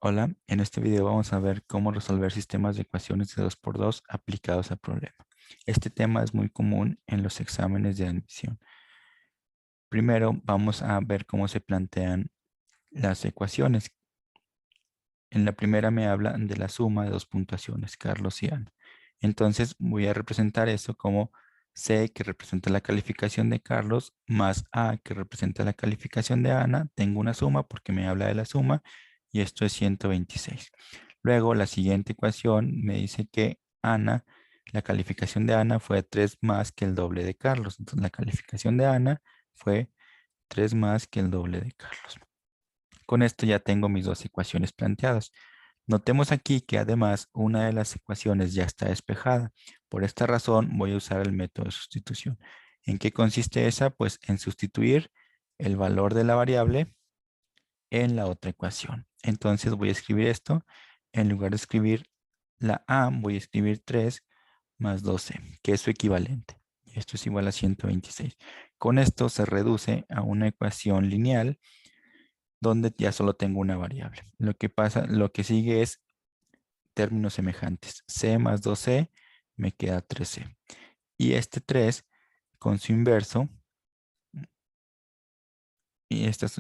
Hola, en este video vamos a ver cómo resolver sistemas de ecuaciones de 2 por 2 aplicados al problema. Este tema es muy común en los exámenes de admisión. Primero vamos a ver cómo se plantean las ecuaciones. En la primera me habla de la suma de dos puntuaciones, Carlos y Ana. Entonces voy a representar eso como C, que representa la calificación de Carlos, más A, que representa la calificación de Ana. Tengo una suma porque me habla de la suma y esto es 126. Luego la siguiente ecuación me dice que Ana, la calificación de Ana fue 3 más que el doble de Carlos. Entonces la calificación de Ana fue 3 más que el doble de Carlos. Con esto ya tengo mis dos ecuaciones planteadas. Notemos aquí que además una de las ecuaciones ya está despejada. Por esta razón voy a usar el método de sustitución. ¿En qué consiste esa? Pues en sustituir el valor de la variable en la otra ecuación. Entonces voy a escribir esto. En lugar de escribir la A, voy a escribir 3 más 12, que es su equivalente. Y esto es igual a 126. Con esto se reduce a una ecuación lineal donde ya solo tengo una variable. Lo que sigue es términos semejantes. C más 2C me queda 3C. Y este 3 con su inverso, y estas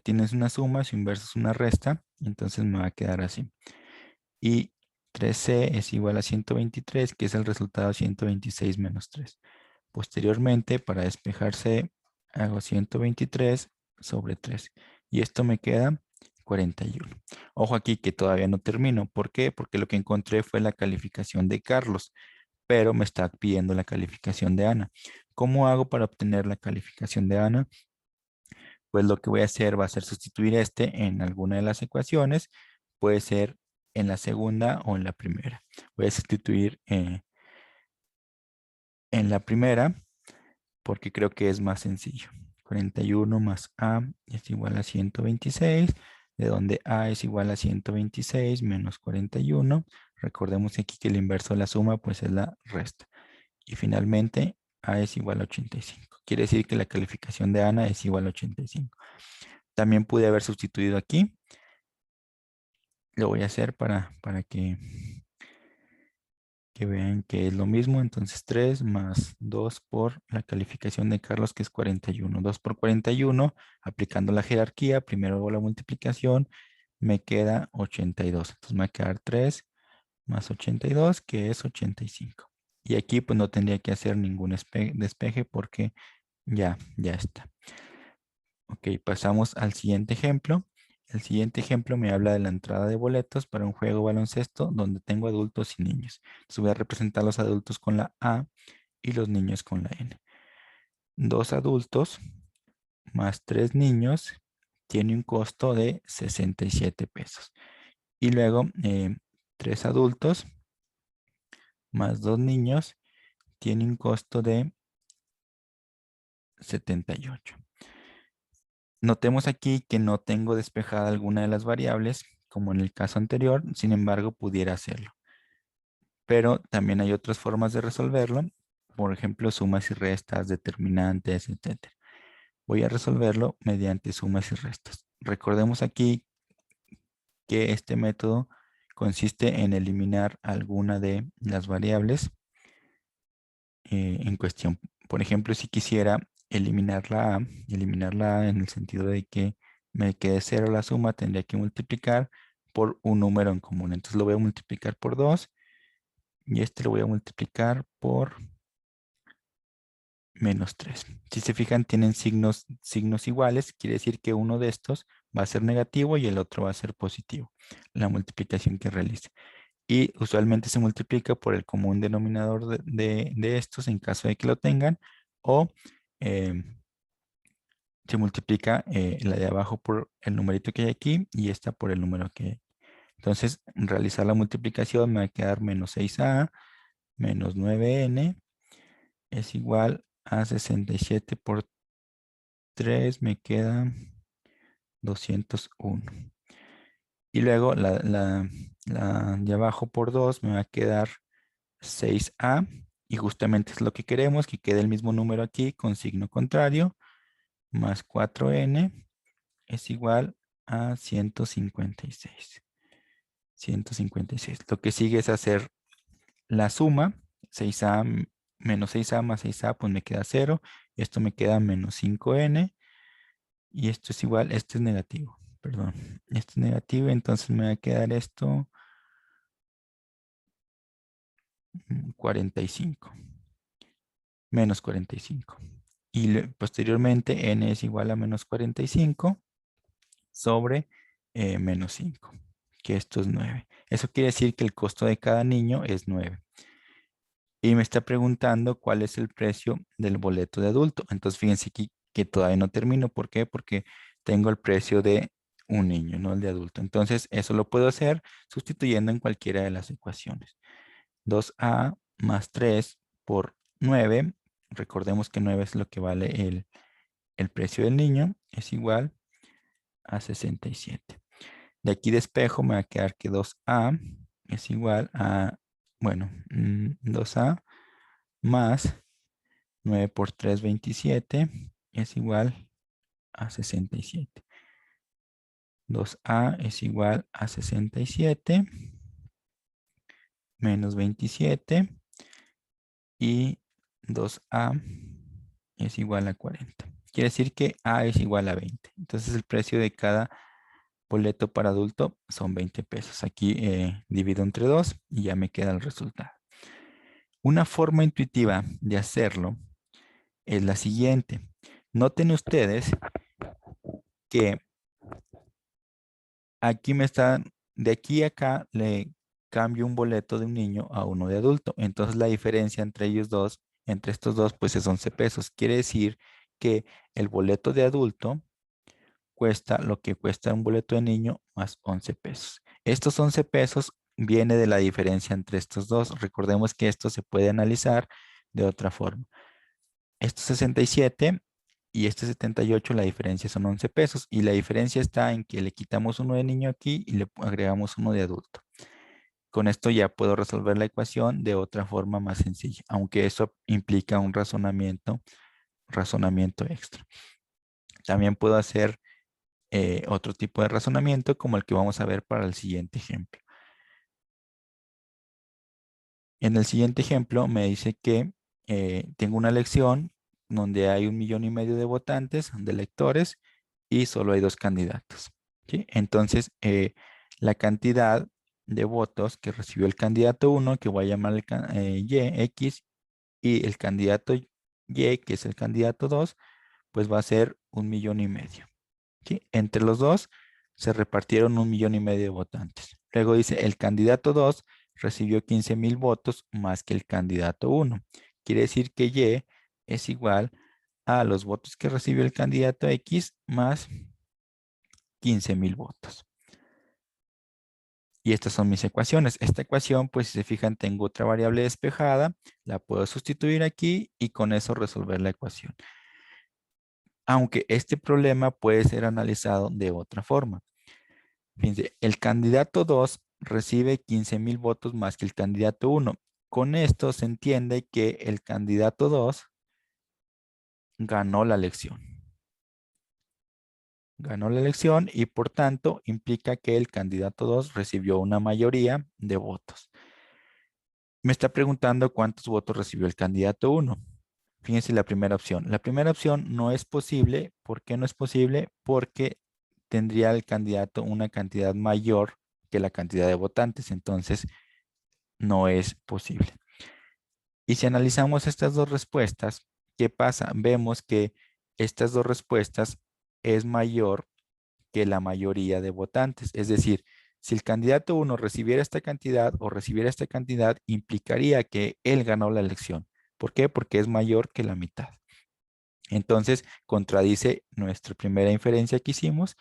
tienes una suma, su inverso es una resta, entonces me va a quedar así. Y 3C es igual a 123, que es el resultado de 126 menos 3. Posteriormente, para despejarse, hago 123 sobre 3. Y esto me queda 41. Ojo aquí que todavía no termino. ¿Por qué? Porque lo que encontré fue la calificación de Carlos, pero me está pidiendo la calificación de Ana. ¿Cómo hago para obtener la calificación de Ana? Pues lo que voy a hacer va a ser sustituir este en alguna de las ecuaciones. Puede ser en la segunda o en la primera. Voy a sustituir en la primera porque creo que es más sencillo. 41 más A es igual a 126, de donde A es igual a 126 menos 41. Recordemos aquí que el inverso de la suma pues es la resta. Y finalmente A es igual a 85. Quiere decir que la calificación de Ana es igual a 85. También pude haber sustituido aquí. Lo voy a hacer para que vean que es lo mismo. Entonces 3 más 2 por la calificación de Carlos, que es 41. 2 por 41, aplicando la jerarquía, primero hago la multiplicación, me queda 82. Entonces me va a quedar 3 más 82, que es 85. Y aquí pues no tendría que hacer ningún despeje porque ya está. Ok, pasamos al siguiente ejemplo. El siguiente ejemplo me habla de la entrada de boletos para un juego de baloncesto donde tengo adultos y niños. Entonces voy a representar los adultos con la A y los niños con la N. Dos adultos más tres niños tiene un costo de 67 pesos. Y luego tres adultos más dos niños tiene un costo de 78. Notemos aquí que no tengo despejada alguna de las variables, como en el caso anterior, sin embargo, pudiera hacerlo. Pero también hay otras formas de resolverlo, por ejemplo, sumas y restas, determinantes, etc. Voy a resolverlo mediante sumas y restas. Recordemos aquí que este método consiste en eliminar alguna de las variables en cuestión. Por ejemplo, si quisiera eliminar la A en el sentido de que me quede cero la suma, tendría que multiplicar por un número en común. Entonces lo voy a multiplicar por 2 y este lo voy a multiplicar por menos 3. Si se fijan, tienen signos iguales, quiere decir que uno de estos va a ser negativo y el otro va a ser positivo, la multiplicación que realice. Y usualmente se multiplica por el común denominador de estos en caso de que lo tengan, o se multiplica la de abajo por el numerito que hay aquí y esta por el número que hay. Entonces, realizar la multiplicación me va a quedar menos 6a menos 9n es igual a 67 por 3, me queda 201. Y luego la de abajo por 2 me va a quedar 6a, y justamente es lo que queremos, que quede el mismo número aquí con signo contrario, más 4n es igual a 156. 156. Lo que sigue es hacer la suma. 6A menos 6A más 6A, pues me queda 0. Esto me queda menos 5N. Y esto es igual, este es negativo. Perdón, esto es negativo, entonces me va a quedar esto 45. Menos 45. Y posteriormente n es igual a menos 45 sobre menos 5, que esto es 9. Eso quiere decir que el costo de cada niño es 9. Y me está preguntando cuál es el precio del boleto de adulto. Entonces fíjense aquí que todavía no termino. ¿Por qué? Porque tengo el precio de un niño, no el de adulto. Entonces eso lo puedo hacer sustituyendo en cualquiera de las ecuaciones. 2a más 3 por 9. Recordemos que 9 es lo que vale el precio del niño. Es igual a 67. De aquí despejo me va a quedar que 2a es igual a, bueno, 2a más 9 por 3, 27 es igual a 67. 2a es igual a 67 menos 27 y 2a es igual a 40. Quiere decir que a es igual a 20. Entonces el precio de cada boleto para adulto son 20 pesos. Aquí divido entre 2 y ya me queda el resultado. Una forma intuitiva de hacerlo es la siguiente. Noten ustedes que aquí me están, de aquí a acá le cambio un boleto de un niño a uno de adulto. Entonces la diferencia entre ellos dos, entre estos dos, pues es 11 pesos. Quiere decir que el boleto de adulto cuesta lo que cuesta un boleto de niño más 11 pesos. Estos 11 pesos viene de la diferencia entre estos dos. Recordemos que esto se puede analizar de otra forma. Estos 67 y este 78, la diferencia son 11 pesos. Y la diferencia está en que le quitamos uno de niño aquí y le agregamos uno de adulto. Con esto ya puedo resolver la ecuación de otra forma más sencilla, aunque eso implica un razonamiento extra. También puedo hacer otro tipo de razonamiento como el que vamos a ver para el siguiente ejemplo. En el siguiente ejemplo me dice que tengo una elección donde hay 1,5 millones de votantes, de electores, y solo hay 2 candidatos. ¿Sí? Entonces, la cantidad de votos que recibió el candidato 1, que voy a llamar Y, X, y el candidato Y, que es el candidato 2, pues va a ser 1,5 millones. ¿Sí? Entre los dos se repartieron 1,5 millones de votantes. Luego dice, el candidato 2 recibió 15,000 votos más que el candidato 1. Quiere decir que Y es igual a los votos que recibió el candidato X más 15,000 votos. Y estas son mis ecuaciones. Esta ecuación, pues si se fijan, tengo otra variable despejada. La puedo sustituir aquí y con eso resolver la ecuación. Aunque este problema puede ser analizado de otra forma. Fíjense, el candidato 2 recibe 15,000 votos más que el candidato 1. Con esto se entiende que el candidato 2 ganó la elección. Ganó la elección y por tanto implica que el candidato 2 recibió una mayoría de votos. Me está preguntando cuántos votos recibió el candidato 1. Fíjense la primera opción. La primera opción no es posible. ¿Por qué no es posible? Porque tendría el candidato una cantidad mayor que la cantidad de votantes. Entonces, no es posible. Y si analizamos estas dos respuestas, ¿qué pasa? Vemos que estas dos respuestas es mayor que la mayoría de votantes. Es decir, si el candidato 1 recibiera esta cantidad o recibiera esta cantidad, implicaría que él ganó la elección. ¿Por qué? Porque es mayor que la mitad. Entonces, contradice nuestra primera inferencia que hicimos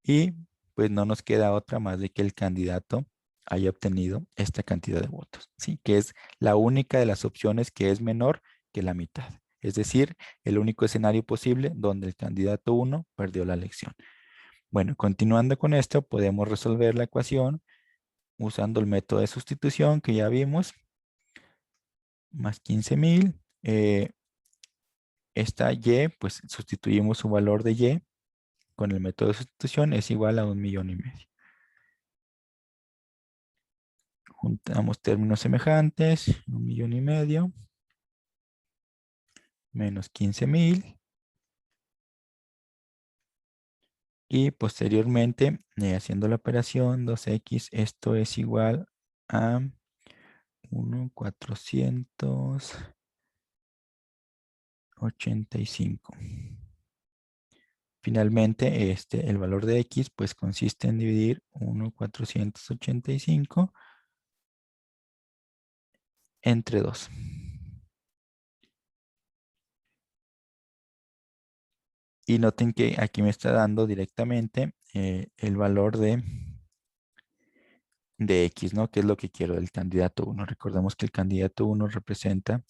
y pues no nos queda otra más de que el candidato haya obtenido esta cantidad de votos, ¿sí? Que es la única de las opciones que es menor que la mitad. Es decir, el único escenario posible donde el candidato 1 perdió la elección. Bueno, continuando con esto, podemos resolver la ecuación usando el método de sustitución que ya vimos, más 15,000. Esta Y, pues sustituimos su valor de Y con el método de sustitución, es igual a 1,5 millones. Juntamos términos semejantes, 1,500,000 menos 15,000. Y posteriormente, haciendo la operación 2x, esto es igual a 1,485. Finalmente, el valor de x pues consiste en dividir 1,485 entre 2. Y noten que aquí me está dando directamente el valor de x, ¿no? Que es lo que quiero del candidato 1. Recordemos que el candidato 1 representa,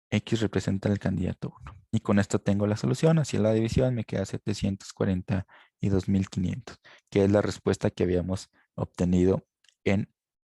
x representa el candidato 1. Y con esto tengo la solución. Hacia la división me queda 742,500, que es la respuesta que habíamos obtenido en